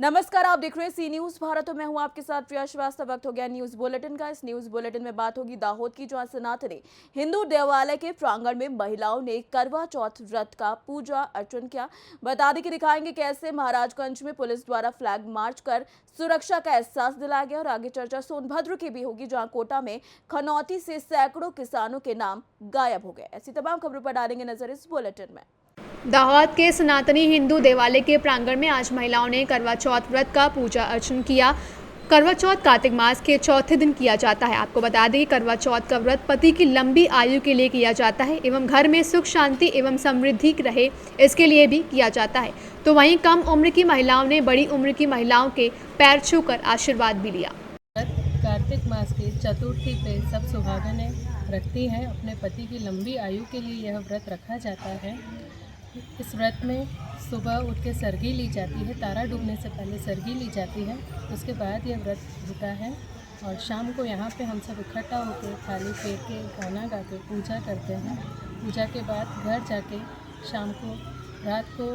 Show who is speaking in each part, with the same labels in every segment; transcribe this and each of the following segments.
Speaker 1: नमस्कार, आप देख रहे हैं सी न्यूज भारत और मैं हूं आपके साथ प्रिया श्रीवास्तव। वक्त हो गया न्यूज बुलेटिन का। इस न्यूज बुलेटिन में बात होगी दाहोद की, जहां सनातनी हिंदू देवालय के प्रांगण में महिलाओं ने करवा चौथ व्रत का पूजा अर्चन किया। बता दें कि दिखाएंगे कैसे महाराजगंज में पुलिस द्वारा फ्लैग मार्च कर सुरक्षा का एहसास दिलाया गया। और आगे चर्चा सोनभद्र की भी होगी, जहाँ कोटा में खनौती से सैकड़ों किसानों के नाम गायब हो गए। ऐसी तमाम खबरों पर डालेंगे नजर इस बुलेटिन में।
Speaker 2: दाहोद के सनातनी हिंदू देवालय के प्रांगण में आज महिलाओं ने करवा चौथ व्रत का पूजा अर्चन किया। करवा चौथ कार्तिक मास के चौथे दिन किया जाता है। आपको बता दें, करवा चौथ का व्रत पति की लंबी आयु के लिए किया जाता है एवं घर में सुख शांति एवं समृद्धि रहे, इसके लिए भी किया जाता है। तो वहीं कम उम्र की महिलाओं ने बड़ी उम्र की महिलाओं के पैर छूकर आशीर्वाद भी लिया।
Speaker 3: कार्तिक मास की चतुर्थी पे सब सुहागनें रखती हैं। अपने पति की लंबी आयु के लिए यह व्रत रखा जाता है। इस व्रत में सुबह उठ के सरगी ली जाती है, तारा डूबने से पहले सरगी ली जाती है। उसके बाद यह व्रत होता है और शाम को यहाँ पे हम सब इकट्ठा होकर थाली फेर के गाना गा के पूजा करते हैं। पूजा के बाद घर जाके शाम को रात को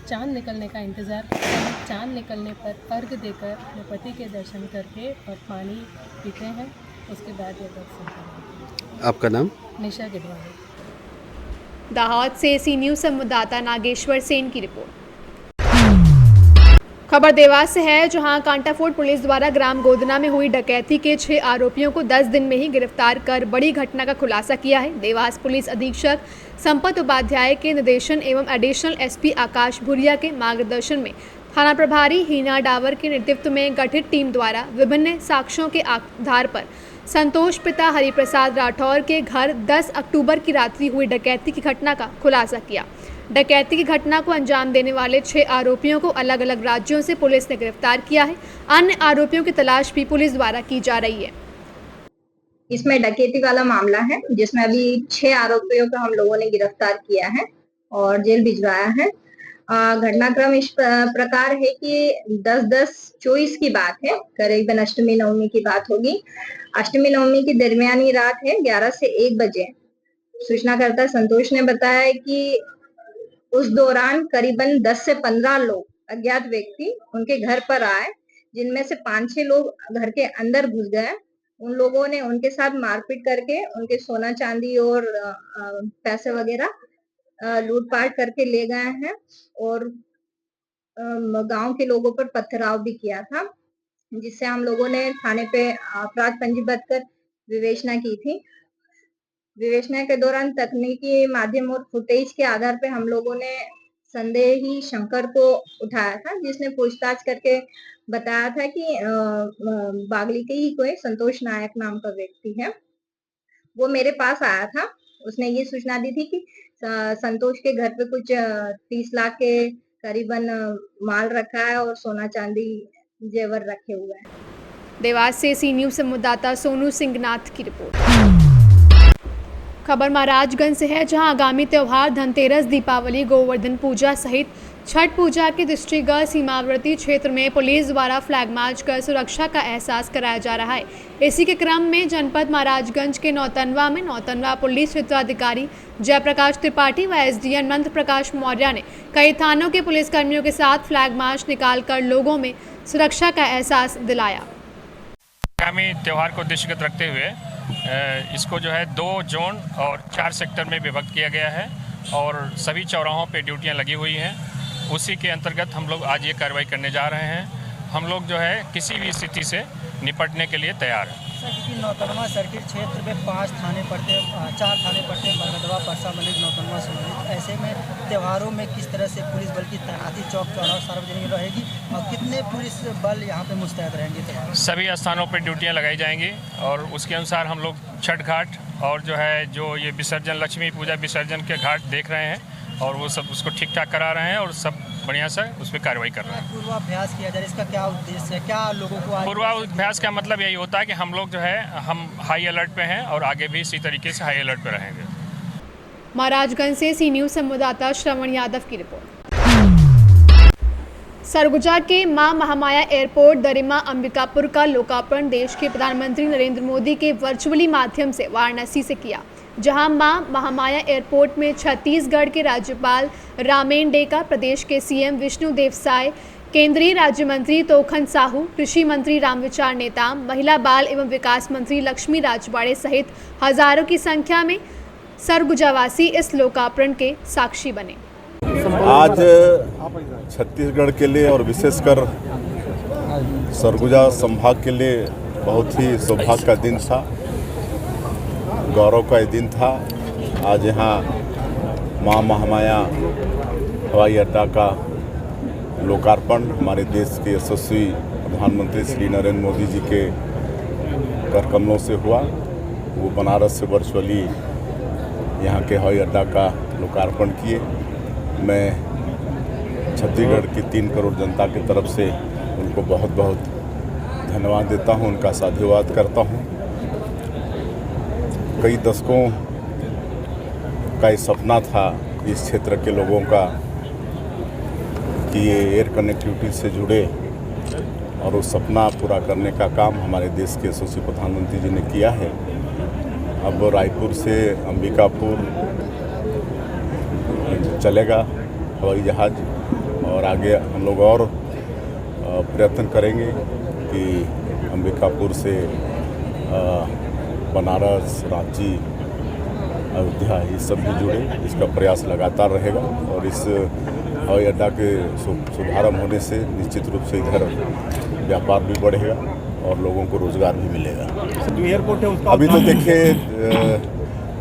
Speaker 3: चाँद निकलने का इंतज़ार करते हैं। चाँद निकलने पर अर्घ देकर अपने पति के दर्शन करके और पानी पीते हैं। उसके बाद यह व्रत संपन्न।
Speaker 4: आपका नाम?
Speaker 3: निशा गिडवानी।
Speaker 2: दाहोद से सी न्यूज संवाददाता नागेश्वर सेन की रिपोर्ट। खबर देवास से है, जहां कांटाफोर्ट पुलिस द्वारा ग्राम गोदना में हुई डकैती के 6 आरोपियों को 10 दिन में ही गिरफ्तार कर बड़ी घटना का खुलासा किया है। देवास पुलिस अधीक्षक संपत उपाध्याय के निर्देशन एवं एडिशनल एसपी आकाश भुरिया के मार्गदर्शन में थाना प्रभारी हीना डावर के नेतृत्व में गठित टीम द्वारा विभिन्न साक्ष्यों के आधार पर संतोष पिता हरिप्रसाद राठौर के घर 10 अक्टूबर की रात्रि हुई डकैती की घटना का खुलासा किया। डकैती की घटना को अंजाम देने वाले 6 आरोपियों को अलग अलग राज्यों से पुलिस ने गिरफ्तार किया है। अन्य आरोपियों की तलाश भी पुलिस द्वारा की जा रही है।
Speaker 5: इसमें डकैती वाला मामला है, जिसमें अभी 6 आरोपियों को हम लोगों ने गिरफ्तार किया है और जेल भिजवाया है। घटनाक्रम इस प्रकार है कि 10-10-24 की बात है, करीबन अष्टमी नवमी की बात होगी। अष्टमी नवमी की दरमियानी रात है, 11 से 1 बजे सूचनाकर्ता संतोष ने बताया कि उस दौरान करीबन 10 से 15 लोग अज्ञात व्यक्ति उनके घर पर आए, जिनमें से 5-6 लोग घर के अंदर घुस गए। उन लोगों ने उनके साथ मारपीट करके उनके सोना चांदी और पैसे वगैरह लूटपाट करके ले गए हैं और गांव के लोगों पर पथराव भी किया था, जिससे हम लोगों ने थाने पे अपराध पंजीबद्ध कर विवेचना की थी। विवेचना के दौरान तकनीकी माध्यम और फुटेज के आधार पे हम लोगों ने संदेही शंकर को उठाया था, जिसने पूछताछ करके बताया था कि बागली के ही कोई संतोष नायक नाम का व्यक्ति है। वो मेरे पास आया था। उसने ये सूचना दी थी कि संतोष के घर पे कुछ 30 लाख के करीबन माल रखा है और सोना चांदी जेवर रखे हुए हैं।
Speaker 2: देवास से सी न्यूज संवाददाता सोनू सिंहनाथ की रिपोर्ट। खबर महाराजगंज से है, जहां आगामी त्यौहार धनतेरस, दीपावली, गोवर्धन पूजा सहित छठ पूजा के दृष्टिगत सीमावर्ती क्षेत्र में पुलिस द्वारा फ्लैग मार्च कर सुरक्षा का एहसास कराया जा रहा है। इसी के क्रम में जनपद महाराजगंज के नौतनवा में नौतनवा पुलिस क्षेत्राधिकारी जयप्रकाश त्रिपाठी व एसडीएम नंद प्रकाश मौर्य ने कई थानों के पुलिसकर्मियों के साथ फ्लैग मार्च निकालकर लोगों में सुरक्षा का एहसास दिलाया।
Speaker 6: आगामी त्यौहार को दृष्टिगत रखते हुए इसको जो है 2 जोन और 4 सेक्टर में विभक्त किया गया है और सभी चौराहों पे ड्यूटियां लगी हुई हैं। उसी के अंतर्गत हम लोग आज ये कार्रवाई करने जा रहे हैं। हम लोग जो है किसी भी स्थिति से निपटने के लिए तैयार हैं।
Speaker 7: सर, क्योंकि नौतनवा सर्किट क्षेत्र में 4 थाने पड़ते हैं, बरगदवा, परसा मलिक, नौतनवा, सुनौली। ऐसे में त्योहारों में किस तरह से पुलिस बल की तैनाती चौक चौराहा सार्वजनिक रहेगी और कितने पुलिस बल यहाँ पे मुस्तैद रहेंगे?
Speaker 6: सभी स्थानों पर ड्यूटियाँ लगाई जाएंगी और उसके अनुसार हम लोग छठ घाट और जो ये विसर्जन, लक्ष्मी पूजा विसर्जन के घाट देख रहे हैं और वो सब उसको ठीक ठाक करा रहे हैं और सब बढ़िया से उस पर कार्रवाई कर रहे हैं।
Speaker 7: पूर्वाभ्यास किया जाए, इसका क्या उद्देश्य है? क्या लोगों को
Speaker 6: पूर्वाभ्यास का मतलब यही होता है कि हम लोग जो है हम हाई अलर्ट पे हैं और आगे भी इसी तरीके से हाई अलर्ट पे रहेंगे।
Speaker 2: महाराजगंज से सी न्यूज संवाददाता श्रवण यादव की रिपोर्ट। सरगुजा के मां महामाया एयरपोर्ट दरिमा अंबिकापुर का लोकार्पण देश के प्रधानमंत्री नरेंद्र मोदी के वर्चुअली माध्यम से वाराणसी से किया, जहां मां महामाया एयरपोर्ट में छत्तीसगढ़ के राज्यपाल रामेन डेका, प्रदेश के सीएम विष्णुदेव साय, केंद्रीय राज्य मंत्री तोखन साहू, कृषि मंत्री रामविचार नेताम, महिला बाल एवं विकास मंत्री लक्ष्मी राजवाड़े सहित हजारों की संख्या में सरगुजावासी इस लोकार्पण के साक्षी बने।
Speaker 4: आज छत्तीसगढ़ के लिए और विशेषकर सरगुजा संभाग के लिए बहुत ही सौभाग्य का दिन था, गौरव का दिन था। आज यहाँ मां महामाया हवाई अड्डा का लोकार्पण हमारे देश के यशस्वी प्रधानमंत्री श्री नरेंद्र मोदी जी के कर कमलों से हुआ। वो बनारस से वर्चुअली यहाँ के हवाई अड्डा का लोकार्पण किए। मैं छत्तीसगढ़ की 3 करोड़ जनता की तरफ से उनको बहुत बहुत धन्यवाद देता हूँ, उनका साधुवाद करता हूँ। कई दशकों का ये सपना था इस क्षेत्र के लोगों का कि ये एयर कनेक्टिविटी से जुड़े, और वो सपना पूरा करने का काम हमारे देश के यशस्वी प्रधानमंत्री जी ने किया है। अब रायपुर से अंबिकापुर चलेगा हवाई जहाज़, और आगे हम लोग और प्रयत्न करेंगे कि अंबिकापुर से बनारस, रांची, अयोध्या ये सब भी जुड़े। इसका प्रयास लगातार रहेगा और इस हवाई अड्डा के शुभारंभ होने से निश्चित रूप से इधर व्यापार भी बढ़ेगा और लोगों को रोजगार भी मिलेगा।
Speaker 8: जो एयरपोर्ट है उसका
Speaker 4: अभी तो देखिए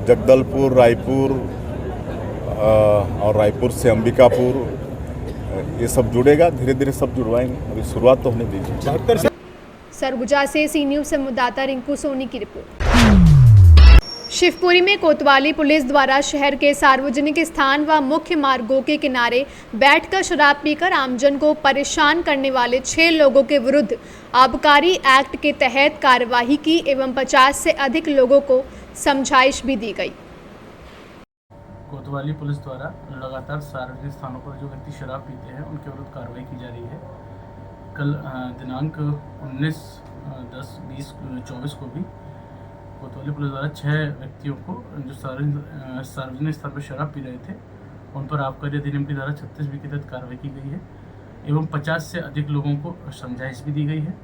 Speaker 4: जगदलपुर, रायपुर और रायपुर से अंबिकापुर ये सब जुड़ेगा। धीरे धीरे सब जुड़वाएंगे, अभी शुरुआत तो होने दीजिए।
Speaker 2: सरगुजा से सी न्यूज़ संवाददाता रिंकू सोनी की रिपोर्ट। शिवपुरी में कोतवाली पुलिस द्वारा शहर के सार्वजनिक स्थान व मुख्य मार्गों के किनारे बैठकर शराब पीकर आमजन को परेशान करने वाले 6 लोगों के विरुद्ध आबकारी एक्ट के तहत कार्यवाही की एवं 50 से अधिक लोगों को समझाइश भी दी गई।
Speaker 9: कोतवाली पुलिस द्वारा लगातार सार्वजनिक स्थानों पर जो व्यक्ति शराब पीते हैं उनके विरुद्ध कार्रवाई की जा रही है। कल दिनांक 19/10/2024 को भी कोतवाली पुलिस द्वारा 6 व्यक्तियों को जो सार्वजनिक स्थान पर शराब पी रहे थे उन पर आबकारी अधिनियम की धारा 36B के तहत कार्रवाई की गई है एवं 50 से अधिक लोगों को समझाइश भी दी गई है।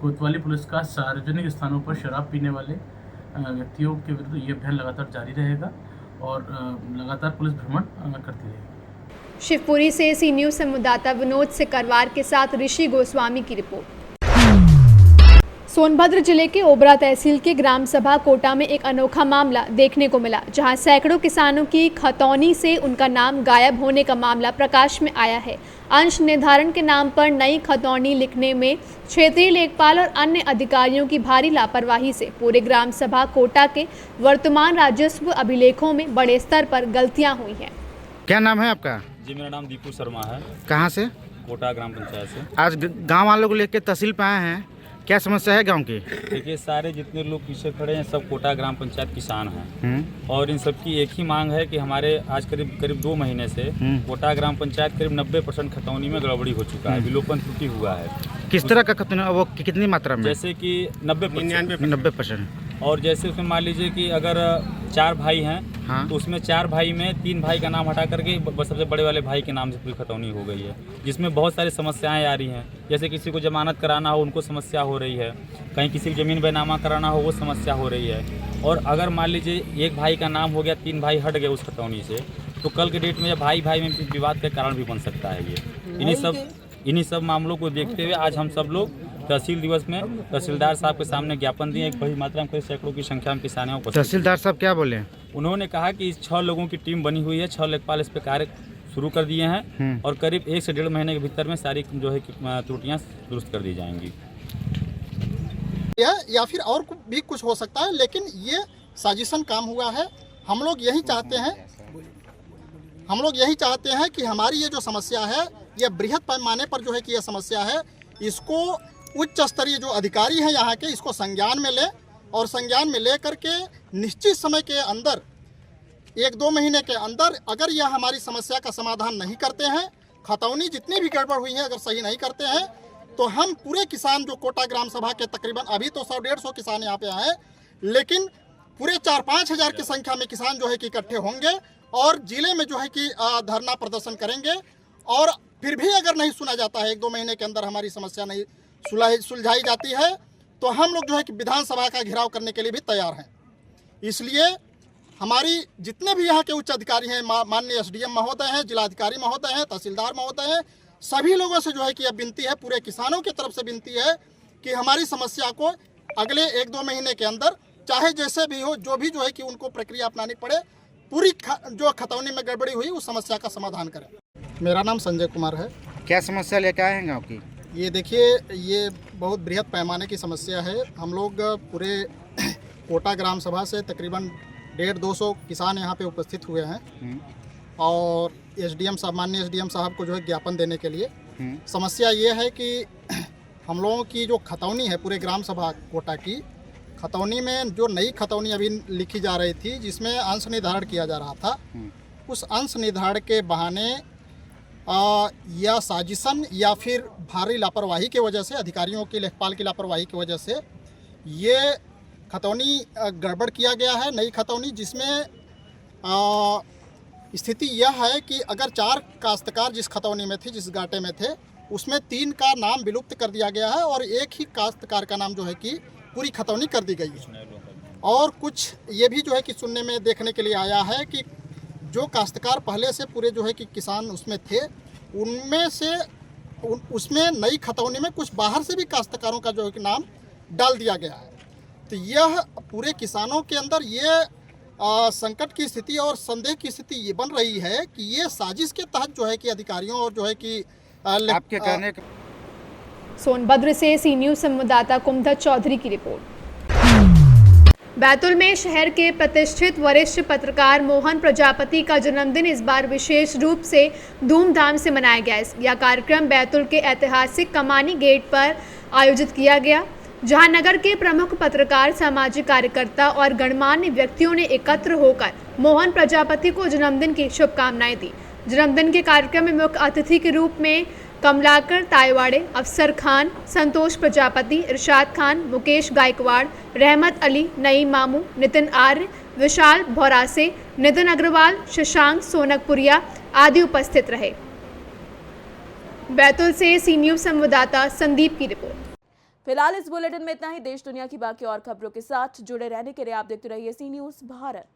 Speaker 9: कोतवाली पुलिस का सार्वजनिक स्थानों पर शराब पीने वाले व्यक्तियों के विरुद्ध ये अभियान लगातार जारी रहेगा और लगातार पुलिस भ्रमण करती रहेगी।
Speaker 2: शिवपुरी से सी न्यूज़ संवाददाता विनोद सिकरवार के साथ ऋषि गोस्वामी की रिपोर्ट। सोनभद्र जिले के ओबरा तहसील के ग्राम सभा कोटा में एक अनोखा मामला देखने को मिला, जहां सैकड़ों किसानों की खतौनी से उनका नाम गायब होने का मामला प्रकाश में आया है। अंश निर्धारण के नाम पर नई खतौनी लिखने में क्षेत्रीय लेखपाल और अन्य अधिकारियों की भारी लापरवाही से पूरे ग्राम सभा कोटा के वर्तमान राजस्व अभिलेखों में बड़े स्तर पर गलतियां हुई हैं।
Speaker 10: क्या नाम है आपका?
Speaker 11: जी मेरा नाम दीपू शर्मा है।
Speaker 10: कहाँ से?
Speaker 11: कोटा ग्राम पंचायत से।
Speaker 10: आज गांव वालों को लेकर तहसील पे आए हैं, क्या समस्या है गांव की?
Speaker 11: देखिए सारे जितने लोग पीछे खड़े हैं सब कोटा ग्राम पंचायत किसान हैं और इन सब की एक ही मांग है कि हमारे आज करीब 2 महीने से कोटा ग्राम पंचायत करीब 90% खतौनी में गड़बड़ी हो चुका है, विलोपन त्रुटि हुआ है।
Speaker 10: किस तरह का खतौनी, वो कितनी मात्रा में?
Speaker 11: जैसे कि
Speaker 10: 90%।
Speaker 11: और जैसे उसमें मान लीजिए कि अगर 4 भाई हैं
Speaker 10: हाँ।
Speaker 11: तो उसमें 4 भाई में 3 भाई का नाम हटा करके बस सबसे बड़े वाले भाई के नाम से पूरी खतौनी हो गई है, जिसमें बहुत सारी समस्याएं आ रही हैं। जैसे किसी को जमानत कराना हो उनको समस्या हो रही है, कहीं किसी की ज़मीन बैनामा कराना हो वो समस्या हो रही है। और अगर मान लीजिए एक भाई का नाम हो गया, 3 भाई हट गए उस खतौनी से, तो कल के डेट में भाई भाई में विवाद का कारण भी बन सकता है। ये इन्हीं सब मामलों को देखते हुए आज हम सब लोग तहसील दिवस में तहसीलदार साहब के सामने ज्ञापन दिए। एक बड़ी मात्रा में सैकड़ों की संख्या में किसानों को।
Speaker 10: तहसीलदार साहब क्या बोले?
Speaker 11: उन्होंने कहा कि इस 6 लोगों की टीम बनी हुई है, 6 लेखपाल इस पर कार्य शुरू कर दिए हैं और करीब 1 से 1.5 महीने के भीतर में सारी जो है त्रुटियाँ दुरुस्त कर दी जाएंगी।
Speaker 12: या फिर और भी कुछ हो सकता है, लेकिन ये साजिशन काम हुआ है। हम लोग यही चाहते हैं कि हमारी ये जो समस्या है, ये बृहद पैमाने पर जो है कि ये समस्या है, इसको उच्च स्तरीय जो अधिकारी हैं यहाँ के, इसको संज्ञान में ले और संज्ञान में ले करके निश्चित समय के अंदर 1-2 महीने के अंदर अगर यह हमारी समस्या का समाधान नहीं करते हैं, खतौनी जितनी भी गड़बड़ हुई है अगर सही नहीं करते हैं, तो हम पूरे किसान जो कोटा ग्राम सभा के तकरीबन अभी तो 100-150 किसान यहाँ पे आए, लेकिन पूरे 4-5 हज़ार की संख्या में किसान जो है कि इकट्ठे होंगे और जिले में जो है कि धरना प्रदर्शन करेंगे और फिर भी अगर नहीं सुना जाता है, 1-2 महीने के अंदर हमारी समस्या नहीं सुलझाई जाती है, तो हम लोग जो है कि विधानसभा का घेराव करने के लिए भी तैयार हैं। इसलिए हमारी जितने भी यहाँ के उच्च अधिकारी हैं, माननीय SDM महोदय हैं, जिलाधिकारी महोदय हैं, तहसीलदार महोदय हैं, सभी लोगों से जो है कि अब विनती है, पूरे किसानों की तरफ से विनती है कि हमारी समस्या को अगले 1-2 महीने के अंदर चाहे जैसे भी हो, जो है कि उनको प्रक्रिया अपनानी पड़े, पूरी जो खतौनी में गड़बड़ी हुई उस समस्या का समाधान करें। मेरा नाम संजय कुमार है।
Speaker 10: क्या समस्या लेकर आए हैं गाँव की?
Speaker 12: ये देखिए, ये बहुत बृहद पैमाने की समस्या है। हम लोग पूरे कोटा ग्राम सभा से तकरीबन 150-200 किसान यहाँ पे उपस्थित हुए हैं और SDM साहब, माननीय SDM साहब को जो है ज्ञापन देने के लिए। समस्या ये है कि हम लोगों की जो खतौनी है पूरे ग्राम सभा कोटा की, खतौनी में जो नई खतौनी अभी लिखी जा रही थी, जिसमें अंश निर्धारण किया जा रहा था, उस अंश निर्धारण के बहाने या साजिशन या फिर भारी लापरवाही की वजह से, अधिकारियों की, लेखपाल की लापरवाही की वजह से ये खतौनी गड़बड़ किया गया है, नई खतौनी, जिसमें स्थिति यह है कि अगर 4 काश्तकार जिस खतौनी में थे, जिस गाटे में थे, उसमें 3 का नाम विलुप्त कर दिया गया है और एक ही काश्तकार का नाम जो है कि पूरी खतौनी कर दी गई है। और कुछ ये भी जो है कि सुनने में देखने के लिए आया है कि जो काश्तकार पहले से पूरे जो है कि किसान उसमें थे, उनमें से उसमें नई खतौनी में कुछ बाहर से भी काश्तकारों का जो है कि नाम डाल दिया गया है। तो यह पूरे किसानों के अंदर ये संकट की स्थिति और संदेह की स्थिति ये बन रही है कि ये साजिश के तहत जो है कि अधिकारियों और जो है कि
Speaker 10: आपके कहने
Speaker 2: सोनभद्र से सी न्यूज़ संवाददाता कुमधत चौधरी की रिपोर्ट। बैतूल में शहर के प्रतिष्ठित वरिष्ठ पत्रकार मोहन प्रजापति का जन्मदिन इस बार विशेष रूप से धूमधाम से मनाया गया। यह कार्यक्रम बैतूल के ऐतिहासिक कमानी गेट पर आयोजित किया गया, जहां नगर के प्रमुख पत्रकार, सामाजिक कार्यकर्ता और गणमान्य व्यक्तियों ने एकत्र होकर मोहन प्रजापति को जन्मदिन की शुभकामनाएं दी। जन्मदिन के कार्यक्रम में मुख्य अतिथि के रूप में कमलाकर तायवाड़े, अफसर खान, संतोष प्रजापति, इरशाद खान, मुकेश गायकवाड़, रहमत अली, नईम मामू, नितिन आर्य, विशाल भौरासे, नितिन अग्रवाल, शशांक सोनकपुरिया आदि उपस्थित रहे। बैतूल से सी न्यूज़ संवाददाता संदीप की रिपोर्ट।
Speaker 1: फिलहाल इस बुलेटिन में इतना ही। देश दुनिया की बाकी और खबरों के साथ जुड़े रहने के लिए आप देखते रहिए सी न्यूज़ भारत।